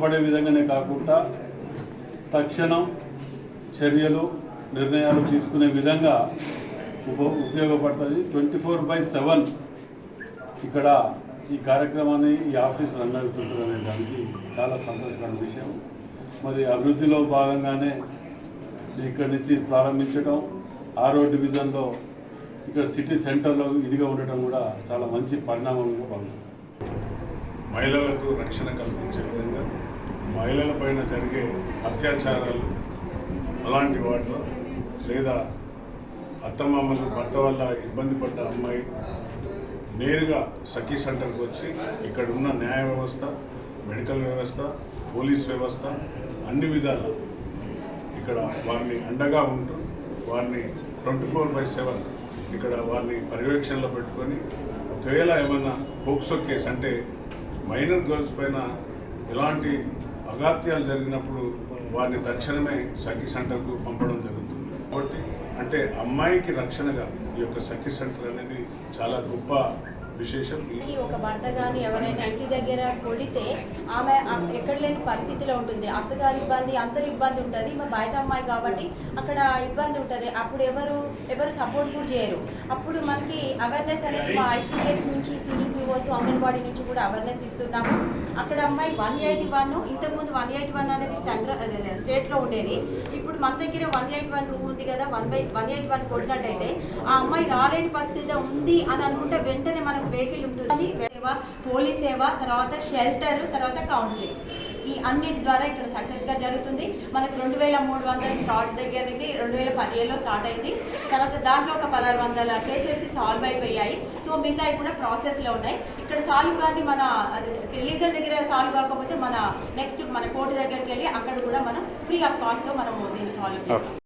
ఉపయోగపడే విధంగానే కాకుండా తక్షణం చర్యలు నిర్ణయాలు తీసుకునే విధంగా ఉపయోగపడుతుంది. 24/7 ఇక్కడ ఈ కార్యక్రమాన్ని ఈ ఆఫీస్ రన్ అవుతుంటుందనే దానికి చాలా సంతోషకరమైన విషయం. మరి అభివృద్ధిలో భాగంగానే ఇక్కడి నుంచి ప్రారంభించడం, 6వ డివిజన్లో ఇక్కడ సిటీ సెంటర్లో ఇదిగా ఉండటం కూడా చాలా మంచి పరిణామంగా భావిస్తాం. మహిళలకు రక్షణ కల్పించే విధంగా మహిళల పైన జరిగే అత్యాచారాలు అలాంటి వాటిలో లేదా అత్తమామలు భర్త వల్ల ఇబ్బంది పడ్డ అమ్మాయి నేరుగా సఖీ సెంటర్కి వచ్చి ఇక్కడ ఉన్న న్యాయ వ్యవస్థ, మెడికల్ వ్యవస్థ, పోలీస్ వ్యవస్థ అన్ని విధాల ఇక్కడ వారిని అండగా ఉంటూ వారిని 24/7 ఇక్కడ వారిని పర్యవేక్షణలో పెట్టుకొని ఒకవేళ ఏమన్నా పోక్సో కేసు అంటే మైనర్ గర్ల్స్ పైన ఎలాంటి అఘాత్యాలు జరిగినప్పుడు వారిని తక్షణమే సఖీ సెంటర్కు పంపడం జరుగుతుంది. కాబట్టి అంటే అమ్మాయికి రక్షణగా ఈ యొక్క సఖీ సెంటర్ అనేది చాలా గొప్ప విశేషం. ఒక భర్త కానీ ఎవరైనా ఇంటి దగ్గర కొడితే ఆమె ఎక్కడ లేని పరిస్థితిలో ఉంటుంది. అత్తగారి ఇబ్బంది, అందరి ఇబ్బంది ఉంటుంది. మా బయట అమ్మాయి కాబట్టి అక్కడ ఇబ్బంది ఉంటుంది. అప్పుడు ఎవరు సపోర్ట్ కూడా చేయరు. అప్పుడు మనకి అవేర్నెస్ అనేది మా ఐసీడీఎస్ నుంచి, సిడిపిఓస్, అంగన్వాడీ నుంచి కూడా అవేర్నెస్ ఇస్తున్నాము. అక్కడ అమ్మాయి 181, ఇంతకుముందు 181 అనేది స్టేట్లో ఉండేది. ఇప్పుడు మన దగ్గర 181 రూమ్ ఉంది కదా, 181 కొట్టినట్టయితే ఆ అమ్మాయి రాలేని పరిస్థితిలో ఉంది అని అనుకుంటే వెంటనే మనకు వెహికల్ ఉంటుంది. పోలీస్ సేవ, తర్వాత షెల్టర్, తర్వాత కౌన్సిలింగ్, ఈ అన్నిటి ద్వారా ఇక్కడ సక్సెస్గా జరుగుతుంది. మనకు 2300 స్టార్ట్ దగ్గర నుంచి 2017లో స్టార్ట్ అయింది. తర్వాత దాంట్లో ఒక 1600 కేసెస్ సాల్వ్ అయిపోయాయి. సో మిగతాయి కూడా ప్రాసెస్లో ఉన్నాయి. ఇక్కడ సాల్వ్ కాదు, మన లీగల్ దగ్గర సాల్వ్ కాకపోతే మన నెక్స్ట్ మన కోర్టు దగ్గరికి వెళ్ళి అక్కడ కూడా మనం ఫ్రీ ఆఫ్ కాస్ట్తో మనం దీన్ని సాల్వ్ చేస్తాం.